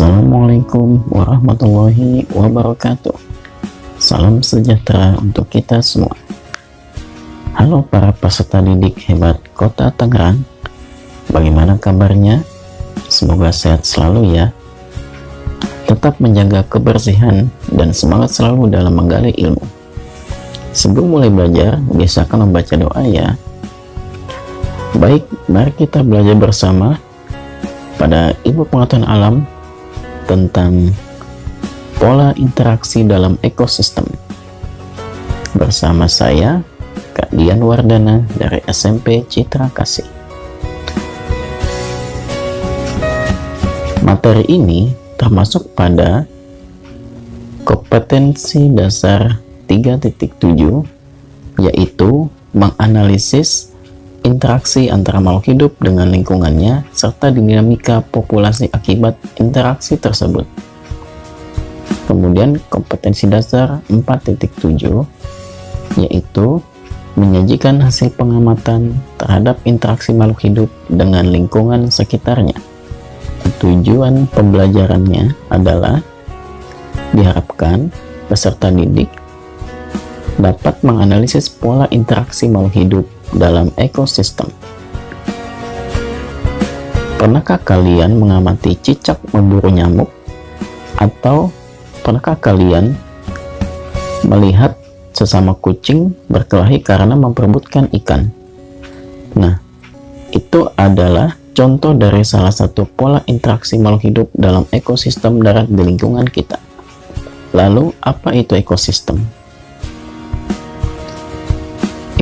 Assalamualaikum warahmatullahi wabarakatuh. Salam sejahtera untuk kita semua. Halo para peserta didik hebat Kota Tangerang. Bagaimana kabarnya? Semoga sehat selalu ya. Tetap menjaga kebersihan dan semangat selalu dalam menggali ilmu. Sebelum mulai belajar, biasakan membaca doa ya. Baik, mari kita belajar bersama pada Ilmu Pengetahuan Alam tentang pola interaksi dalam ekosistem bersama saya, Kak Dian Wardana dari SMP Citra Kasih. Materi ini termasuk pada kompetensi dasar 3.7, yaitu menganalisis interaksi antara makhluk hidup dengan lingkungannya serta dinamika populasi akibat interaksi tersebut. Kemudian kompetensi dasar 4.7 yaitu menyajikan hasil pengamatan terhadap interaksi makhluk hidup dengan lingkungan sekitarnya. Tujuan pembelajarannya adalah diharapkan peserta didik dapat menganalisis pola interaksi makhluk hidup dalam ekosistem. Pernahkah kalian mengamati cicak memburu nyamuk? Atau pernahkah kalian melihat sesama kucing berkelahi karena memperebutkan ikan? Nah, itu adalah contoh dari salah satu pola interaksi makhluk hidup dalam ekosistem darat di lingkungan kita. Lalu, apa itu ekosistem?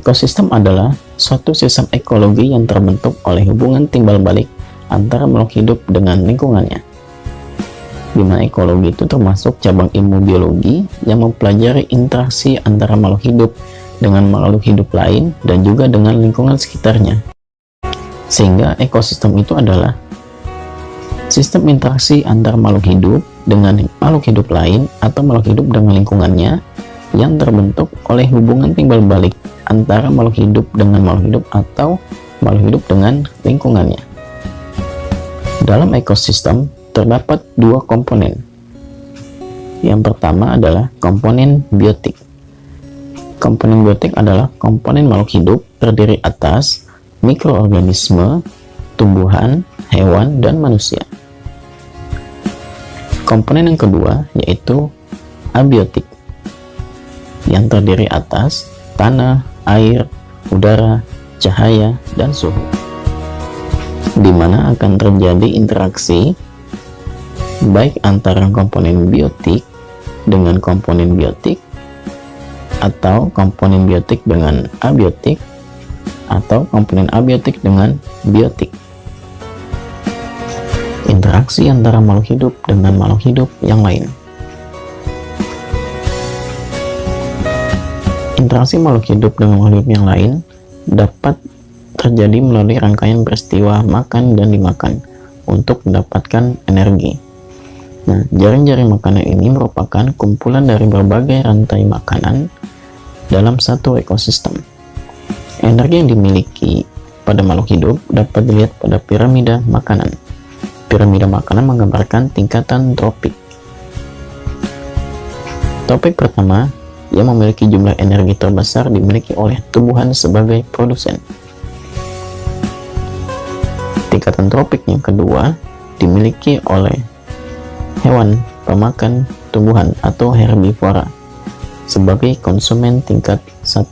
Ekosistem adalah suatu sistem ekologi yang terbentuk oleh hubungan timbal balik antara makhluk hidup dengan lingkungannya. Di mana ekologi itu termasuk cabang ilmu biologi yang mempelajari interaksi antara makhluk hidup dengan makhluk hidup lain dan juga dengan lingkungan sekitarnya. Sehingga ekosistem itu adalah sistem interaksi antara makhluk hidup dengan makhluk hidup lain atau makhluk hidup dengan lingkungannya yang terbentuk oleh hubungan timbal balik antara makhluk hidup dengan makhluk hidup atau makhluk hidup dengan lingkungannya. Dalam ekosistem terdapat dua komponen. Yang pertama adalah komponen biotik. Komponen biotik adalah komponen makhluk hidup terdiri atas mikroorganisme, tumbuhan, hewan, dan manusia. Komponen yang kedua yaitu abiotik yang terdiri atas tanah, air, udara, cahaya, dan suhu, di mana akan terjadi interaksi baik antara komponen biotik dengan komponen biotik, atau komponen biotik dengan abiotik, atau komponen abiotik dengan biotik. Interaksi antara makhluk hidup dengan makhluk hidup yang lain. Interaksi makhluk hidup dengan makhluk hidup yang lain dapat terjadi melalui rangkaian peristiwa makan dan dimakan untuk mendapatkan energi. Nah, jaring-jaring makanan ini merupakan kumpulan dari berbagai rantai makanan dalam satu ekosistem. Energi yang dimiliki pada makhluk hidup dapat dilihat pada piramida makanan. Piramida makanan menggambarkan tingkatan tropik. Topik pertama yang memiliki jumlah energi terbesar dimiliki oleh tumbuhan sebagai produsen. Tingkatan tropik yang kedua dimiliki oleh hewan pemakan tumbuhan atau herbivora sebagai konsumen tingkat 1.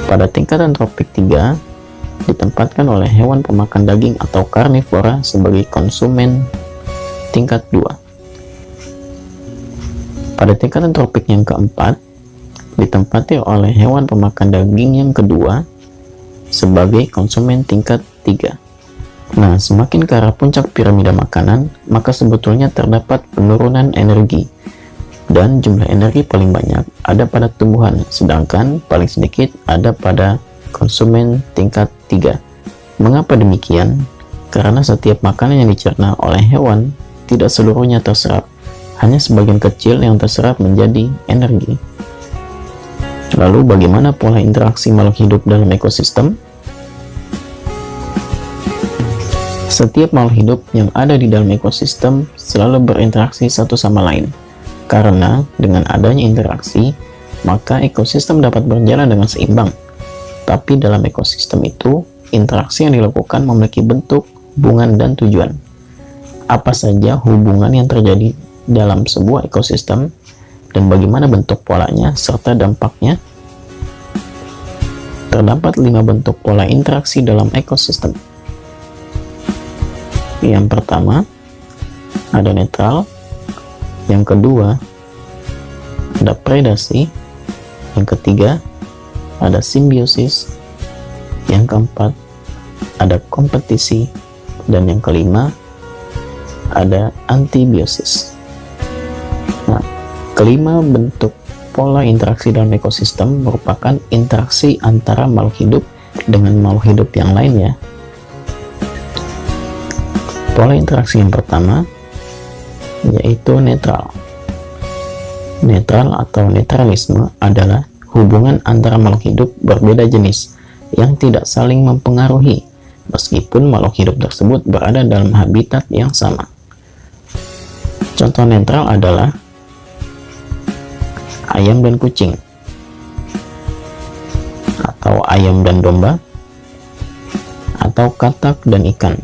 Pada tingkatan tropik 3 ditempatkan oleh hewan pemakan daging atau karnivora sebagai konsumen tingkat 2. Pada tingkatan tropik yang keempat, ditempati oleh hewan pemakan daging yang kedua sebagai konsumen tingkat 3. Nah, semakin ke arah puncak piramida makanan, maka sebetulnya terdapat penurunan energi. Dan jumlah energi paling banyak ada pada tumbuhan, sedangkan paling sedikit ada pada konsumen tingkat 3. Mengapa demikian? Karena setiap makanan yang dicerna oleh hewan tidak seluruhnya terserap. Hanya sebagian kecil yang terserap menjadi energi. Lalu bagaimana pola interaksi makhluk hidup dalam ekosistem? Setiap makhluk hidup yang ada di dalam ekosistem selalu berinteraksi satu sama lain. Karena dengan adanya interaksi, maka ekosistem dapat berjalan dengan seimbang. Tapi dalam ekosistem itu, interaksi yang dilakukan memiliki bentuk, hubungan, dan tujuan. Apa saja hubungan yang terjadi dalam sebuah ekosistem, dan bagaimana bentuk polanya serta dampaknya? Terdapat 5 bentuk pola interaksi dalam ekosistem. Yang pertama, ada netral. Yang kedua, ada predasi. Yang ketiga, ada simbiosis. Yang keempat, ada kompetisi. Dan yang kelima, ada antibiosis. Nah, kelima bentuk pola interaksi dalam ekosistem merupakan interaksi antara makhluk hidup dengan makhluk hidup yang lainnya. Pola interaksi yang pertama yaitu netral. Netral atau netralisme adalah hubungan antara makhluk hidup berbeda jenis yang tidak saling mempengaruhi meskipun makhluk hidup tersebut berada dalam habitat yang sama. Contoh netral adalah ayam dan kucing, atau ayam dan domba, atau katak dan ikan.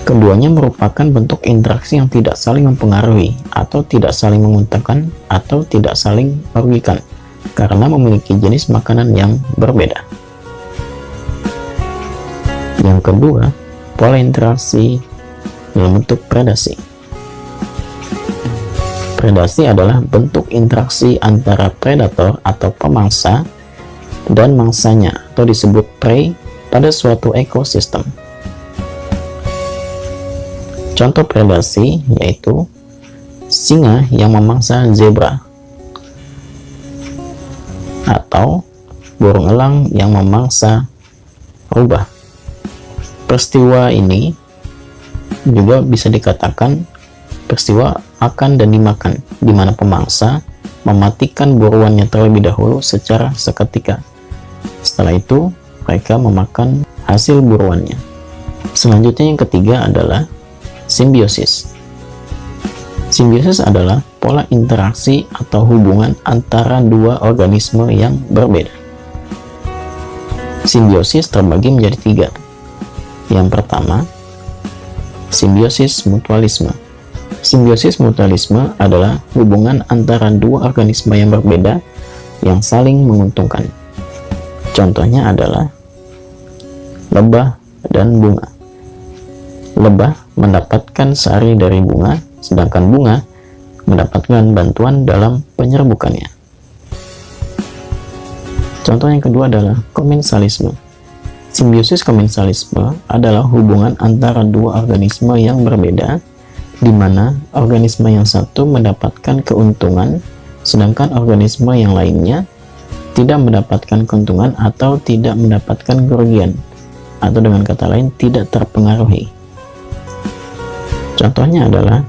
Keduanya merupakan bentuk interaksi yang tidak saling mempengaruhi atau tidak saling menguntungkan atau tidak saling merugikan karena memiliki jenis makanan yang berbeda. Yang kedua, pola interaksi dalam bentuk predasi. Predasi adalah bentuk interaksi antara predator atau pemangsa dan mangsanya atau disebut prey pada suatu ekosistem. Contoh predasi yaitu singa yang memangsa zebra atau burung elang yang memangsa rubah. Peristiwa ini juga bisa dikatakan peristiwa akan dan dimakan, di mana pemangsa mematikan buruannya terlebih dahulu secara seketika. Setelah itu, mereka memakan hasil buruannya. Selanjutnya yang ketiga adalah simbiosis. Simbiosis adalah pola interaksi atau hubungan antara dua organisme yang berbeda. Simbiosis terbagi menjadi 3. Yang pertama, simbiosis mutualisme. Simbiosis mutualisme adalah hubungan antara dua organisme yang berbeda yang saling menguntungkan. Contohnya adalah lebah dan bunga. Lebah mendapatkan sari dari bunga, sedangkan bunga mendapatkan bantuan dalam penyerbukannya. Contoh yang kedua adalah komensalisme. Simbiosis komensalisme adalah hubungan antara dua organisme yang berbeda, di mana organisme yang satu mendapatkan keuntungan, sedangkan organisme yang lainnya tidak mendapatkan keuntungan atau tidak mendapatkan kerugian, atau dengan kata lain tidak terpengaruhi. Contohnya adalah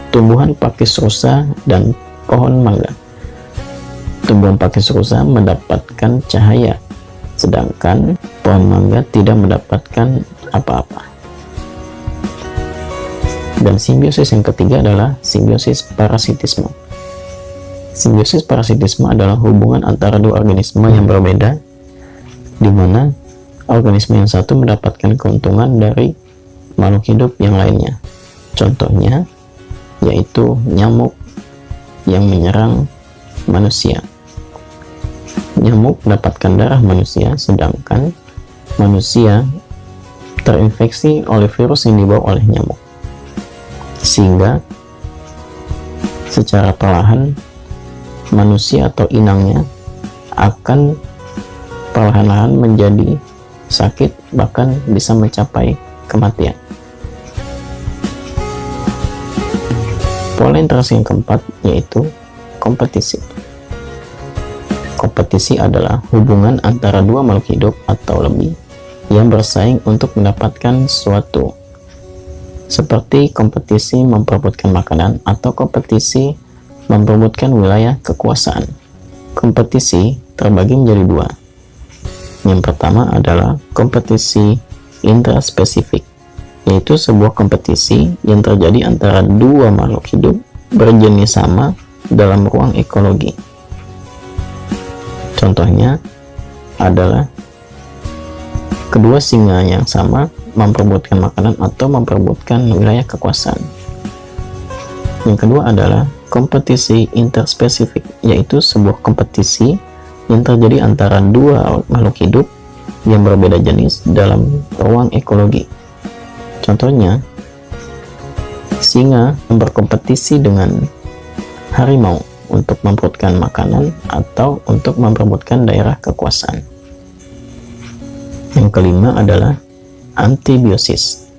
tumbuhan pakis rusa dan pohon mangga. Tumbuhan pakis rusa mendapatkan cahaya, sedangkan pohon mangga tidak mendapatkan apa-apa. Dan simbiosis yang ketiga adalah simbiosis parasitisme. Simbiosis parasitisme adalah hubungan antara dua organisme yang berbeda, di mana organisme yang satu mendapatkan keuntungan dari makhluk hidup yang lainnya. Contohnya yaitu nyamuk yang menyerang manusia. Nyamuk mendapatkan darah manusia, sedangkan manusia terinfeksi oleh virus yang dibawa oleh nyamuk. Sehingga secara perlahan manusia atau inangnya akan perlahan-lahan menjadi sakit, bahkan bisa mencapai kematian. Pola interaksi yang keempat yaitu kompetisi. Kompetisi adalah hubungan antara dua makhluk hidup atau lebih yang bersaing untuk mendapatkan sesuatu, seperti kompetisi memperebutkan makanan atau kompetisi memperebutkan wilayah kekuasaan. Kompetisi terbagi menjadi 2. Yang pertama adalah kompetisi intraspesifik. yaitu sebuah kompetisi yang terjadi antara dua makhluk hidup berjenis sama dalam ruang ekologi. Contohnya adalah kedua singa yang sama memperebutkan makanan atau memperebutkan wilayah kekuasaan. Yang kedua adalah kompetisi interspesifik, yaitu sebuah kompetisi yang terjadi antara dua makhluk hidup yang berbeda jenis dalam ruang ekologi. Contohnya, singa berkompetisi dengan harimau untuk memperebutkan makanan atau untuk memperebutkan daerah kekuasaan. Yang kelima adalah antibiosis.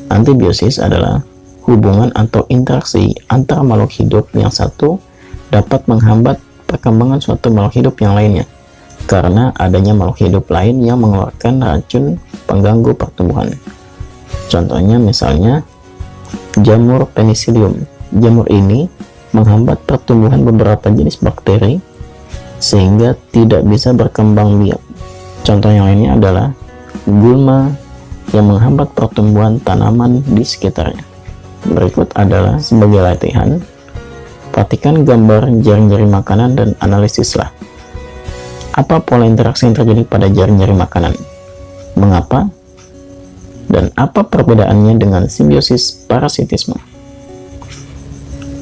Antibiosis adalah hubungan atau interaksi antara makhluk hidup yang satu dapat menghambat perkembangan suatu makhluk hidup yang lainnya karena adanya makhluk hidup lain yang mengeluarkan racun pengganggu pertumbuhan. Contohnya misalnya jamur penicillium. Jamur ini menghambat pertumbuhan beberapa jenis bakteri sehingga tidak bisa berkembang biak. Contoh yang lainnya adalah gulma yang menghambat pertumbuhan tanaman di sekitarnya. Berikut adalah sebagai latihan, perhatikan gambar jaring-jaring makanan dan analisislah. Apa pola interaksi yang terjadi pada jaring-jaring makanan? Mengapa? Dan apa perbedaannya dengan simbiosis parasitisme?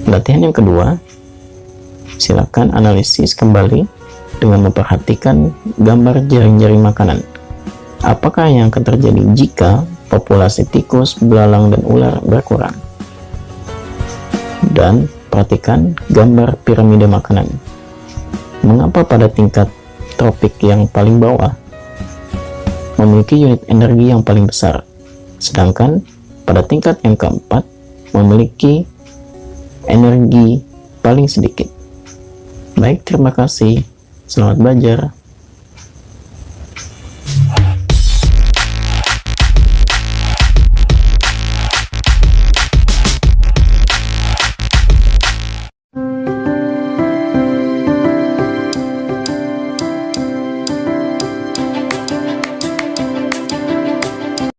Latihan yang kedua, silakan analisis kembali dengan memperhatikan gambar jaring-jaring makanan. Apakah yang akan terjadi jika populasi tikus, belalang, dan ular berkurang? Dan perhatikan gambar piramida makanan. Mengapa pada tingkat tropik yang paling bawah memiliki unit energi yang paling besar, sedangkan pada tingkat yang keempat memiliki energi paling sedikit? Baik, terima kasih. Selamat belajar.